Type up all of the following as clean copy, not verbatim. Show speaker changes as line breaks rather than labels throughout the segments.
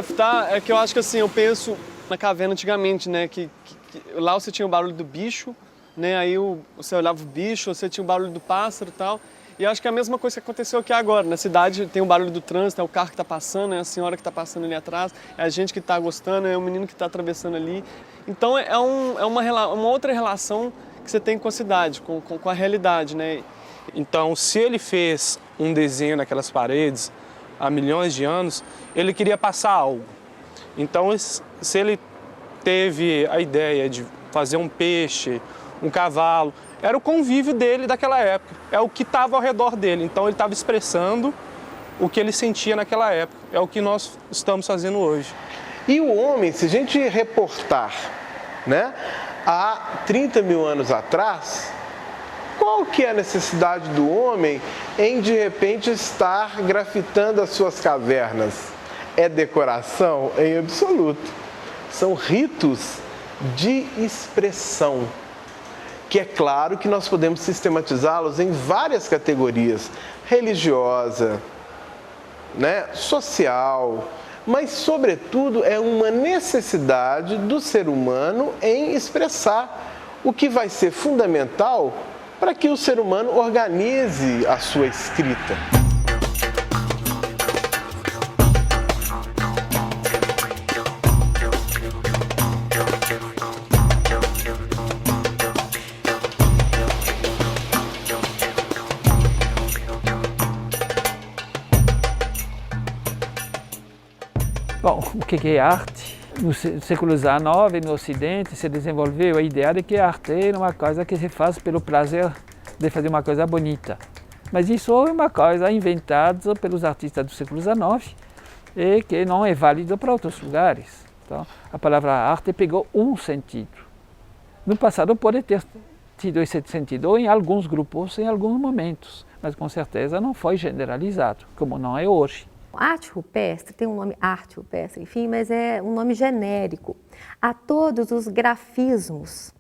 grafitar é que eu acho que assim, eu penso na caverna antigamente, né? Que lá você tinha o barulho do bicho, né? Aí você olhava o bicho, você tinha o barulho do pássaro e tal. E eu acho que é a mesma coisa que aconteceu aqui agora. Na cidade tem o barulho do trânsito, é o carro que está passando, é a senhora que está passando ali atrás, é a gente que está gostando, é o menino que está atravessando ali. Então é uma outra relação que você tem com a cidade, com a realidade, né?
Então, se ele fez um desenho naquelas paredes há milhões de anos, ele queria passar algo. Então, se ele teve a ideia de fazer um peixe, um cavalo, era o convívio dele daquela época, é o que estava ao redor dele. Então ele estava expressando o que ele sentia naquela época, é o que nós estamos fazendo hoje.
E o homem, se a gente reportar, né, há 30 mil anos atrás, qual que é a necessidade do homem em de repente estar grafitando as suas cavernas? É decoração? Em absoluto. São ritos de expressão, que é claro que nós podemos sistematizá-los em várias categorias, religiosa, né, social, mas sobretudo é uma necessidade do ser humano em expressar, o que vai ser fundamental para que o ser humano organize a sua escrita.
Bom, o que é arte? No século XIX, no Ocidente, se desenvolveu a ideia de que a arte é uma coisa que se faz pelo prazer de fazer uma coisa bonita. Mas isso é uma coisa inventada pelos artistas do século XIX e que não é válido para outros lugares. Então, a palavra arte pegou um sentido. No passado pode ter tido esse sentido em alguns grupos, em alguns momentos, mas com certeza não foi generalizado, como não é hoje.
Arte rupestre tem um nome, arte rupestre, enfim, mas é um nome genérico a todos os grafismos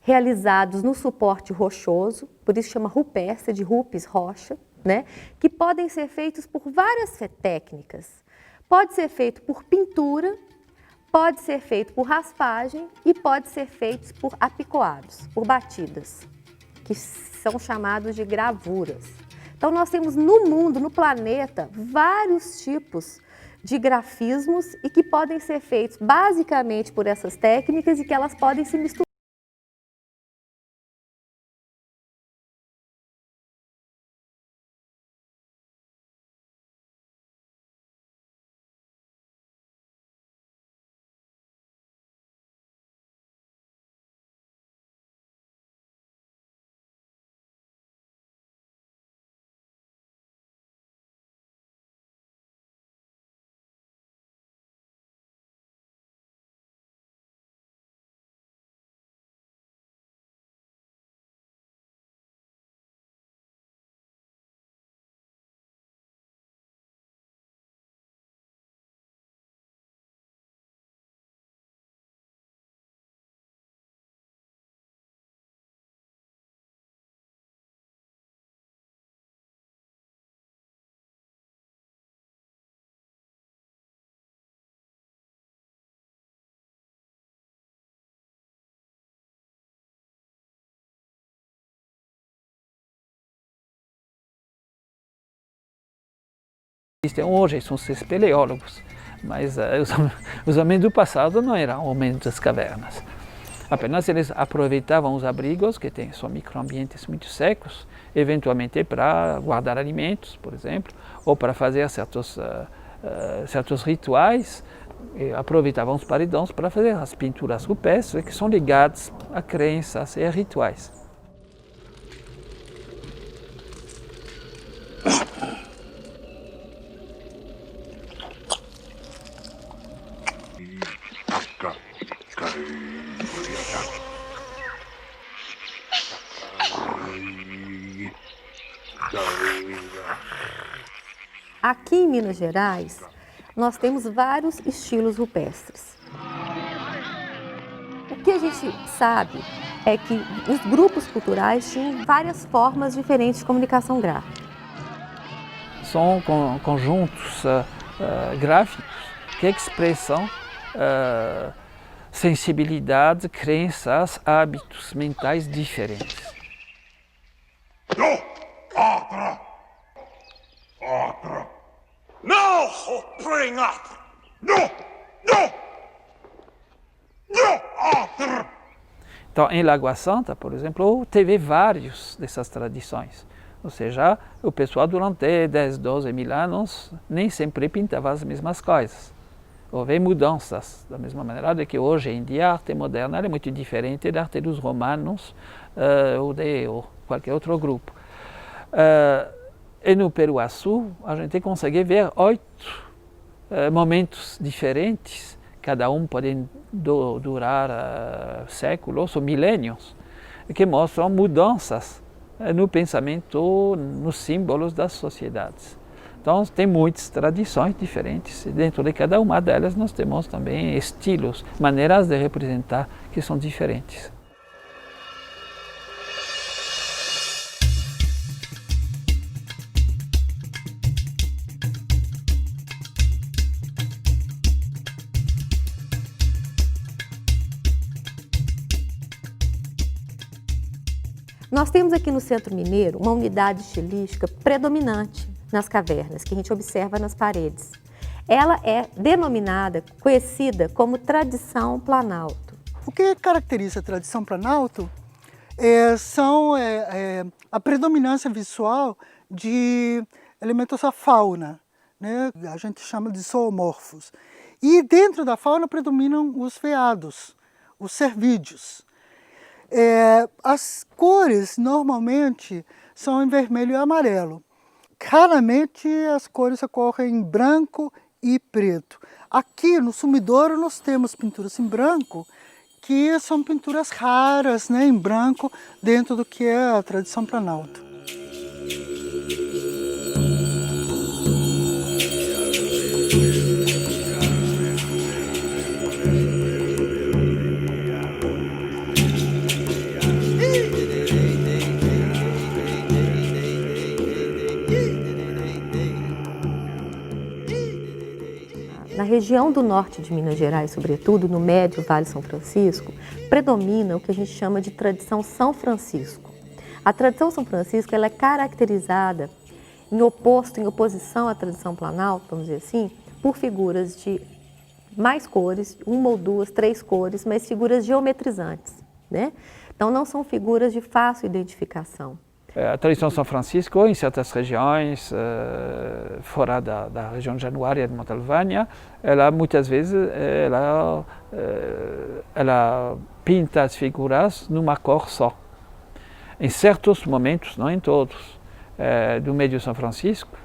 realizados no suporte rochoso, por isso chama rupestre, de rupes, rocha, né? Que podem ser feitos por várias técnicas. Pode ser feito por pintura, pode ser feito por raspagem e pode ser feito por apicoados, por batidas, que são chamados de gravuras. Então nós temos no mundo, no planeta, vários tipos de grafismos e que podem ser feitos basicamente por essas técnicas e que elas podem se misturar.
Hoje são os espeleólogos, mas os homens do passado não eram homens das cavernas. Apenas eles aproveitavam os abrigos, que são microambientes muito secos, eventualmente para guardar alimentos, por exemplo, ou para fazer certos rituais. Aproveitavam os paredões para fazer as pinturas rupestres, que são ligadas a crenças e a rituais.
Aqui em Minas Gerais, nós temos vários estilos rupestres. O que a gente sabe é que os grupos culturais tinham várias formas diferentes de comunicação gráfica.
São conjuntos gráficos que expressam sensibilidade, crenças, hábitos mentais diferentes. Então, em Lagoa Santa, por exemplo, teve várias dessas tradições. Ou seja, o pessoal durante 10, 12 mil anos nem sempre pintava as mesmas coisas. Houve mudanças, da mesma maneira de que hoje em dia a arte moderna é muito diferente da arte dos romanos ou de qualquer outro grupo. E no Peruaçu a gente consegue ver 8 momentos diferentes, cada um pode durar séculos ou milênios, que mostram mudanças no pensamento, nos símbolos das sociedades. Então, tem muitas tradições diferentes e dentro de cada uma delas nós temos também estilos, maneiras de representar que são diferentes.
Nós temos aqui no Centro Mineiro uma unidade estilística predominante nas cavernas, que a gente observa nas paredes. Ela é denominada, conhecida como tradição Planalto.
O que caracteriza a tradição Planalto são a predominância visual de elementos da fauna, né? A gente chama de zoomorfos. E dentro da fauna predominam os veados, os cervídeos. As cores normalmente são em vermelho e amarelo. Raramente as cores ocorrem em branco e preto. Aqui no Sumidouro nós temos pinturas em branco, que são pinturas raras, né, em branco, dentro do que é a tradição Planalto.
Na região do norte de Minas Gerais, sobretudo no médio Vale São Francisco, predomina o que a gente chama de tradição São Francisco. A tradição São Francisco ela é caracterizada em oposição à tradição Planalto, vamos dizer assim, por figuras de mais cores, 1 ou 2, 3 cores, mas figuras geometrizantes, né? Então não são figuras de fácil identificação.
A tradição São Francisco, em certas regiões, fora da região januária de Montalvânia, ela muitas vezes ela pinta as figuras numa cor só. Em certos momentos, não em todos, do Médio São Francisco,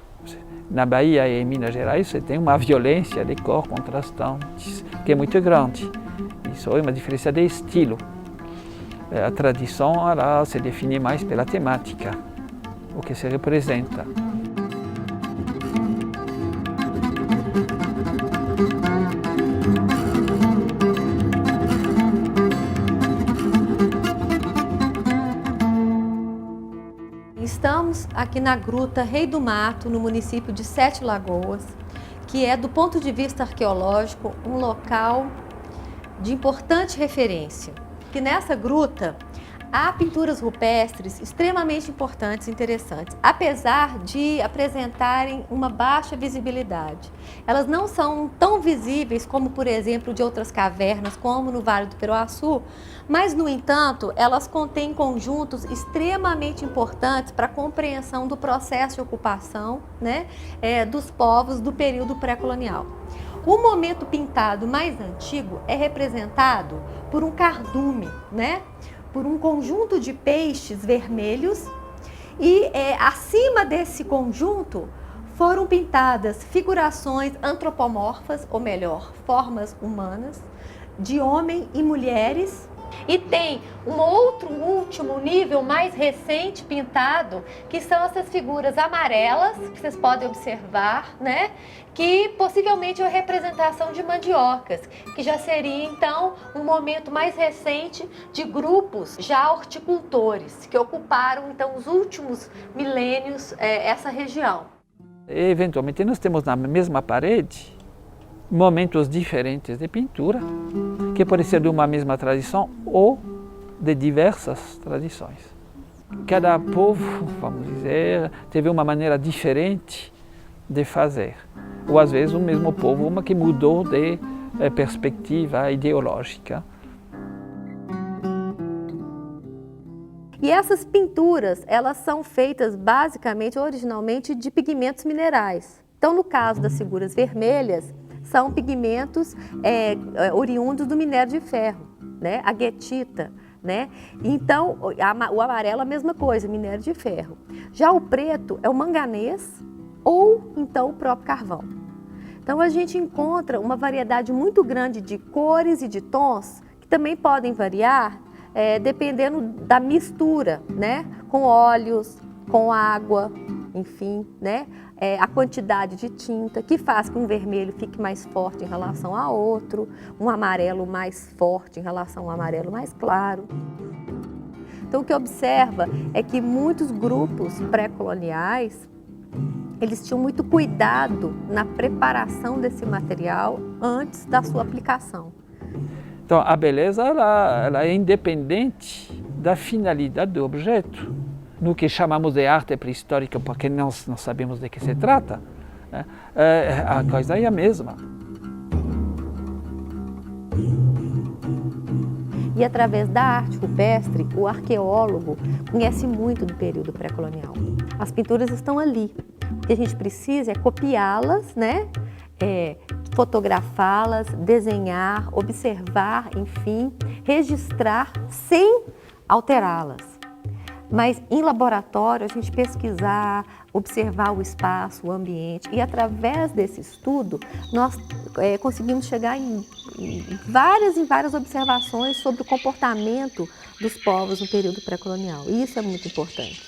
na Bahia e em Minas Gerais, você tem uma violência de cor contrastantes que é muito grande. Isso é uma diferença de estilo. A tradição ela se define mais pela temática, o que se representa.
Estamos aqui na Gruta Rei do Mato, no município de Sete Lagoas, que é, do ponto de vista arqueológico, um local de importante referência. Que nessa gruta há pinturas rupestres extremamente importantes e interessantes, apesar de apresentarem uma baixa visibilidade. Elas não são tão visíveis como, por exemplo, de outras cavernas, como no Vale do Peruaçu, mas, no entanto, elas contêm conjuntos extremamente importantes para a compreensão do processo de ocupação, né, dos povos do período pré-colonial. O momento pintado mais antigo é representado por um cardume, né? Por um conjunto de peixes vermelhos e acima desse conjunto foram pintadas figurações antropomorfas, ou melhor, formas humanas, de homem e mulheres. E tem um outro último nível mais recente pintado, que são essas figuras amarelas, que vocês podem observar, né? Que possivelmente é a representação de mandiocas, que já seria então um momento mais recente de grupos já horticultores, que ocuparam então os últimos milênios essa região.
E, eventualmente nós temos na mesma parede momentos diferentes de pintura, que pode ser de uma mesma tradição ou de diversas tradições. Cada povo, vamos dizer, teve uma maneira diferente de fazer. Ou às vezes o mesmo povo, uma que mudou de perspectiva ideológica.
E essas pinturas, elas são feitas basicamente, originalmente, de pigmentos minerais. Então, no caso das figuras vermelhas, são pigmentos oriundos do minério de ferro, né? A guetita, né? Então, o amarelo é a mesma coisa, minério de ferro. Já o preto é o manganês ou então o próprio carvão. Então, a gente encontra uma variedade muito grande de cores e de tons que também podem variar dependendo da mistura, né? Com óleos, com água, enfim, né? A quantidade de tinta, que faz que um vermelho fique mais forte em relação a outro, um amarelo mais forte em relação a um amarelo mais claro. Então, o que observa é que muitos grupos pré-coloniais, eles tinham muito cuidado na preparação desse material antes da sua aplicação.
Então, a beleza ela é independente da finalidade do objeto. No que chamamos de arte pré-histórica, porque nós não sabemos de que se trata, né? A coisa é a mesma.
E através da arte rupestre, o arqueólogo conhece muito do período pré-colonial. As pinturas estão ali. O que a gente precisa é copiá-las, né? Fotografá-las, desenhar, observar, enfim, registrar sem alterá-las. Mas em laboratório, a gente pesquisar, observar o espaço, o ambiente, e através desse estudo, nós conseguimos chegar em várias observações sobre o comportamento dos povos no período pré-colonial. E isso é muito importante.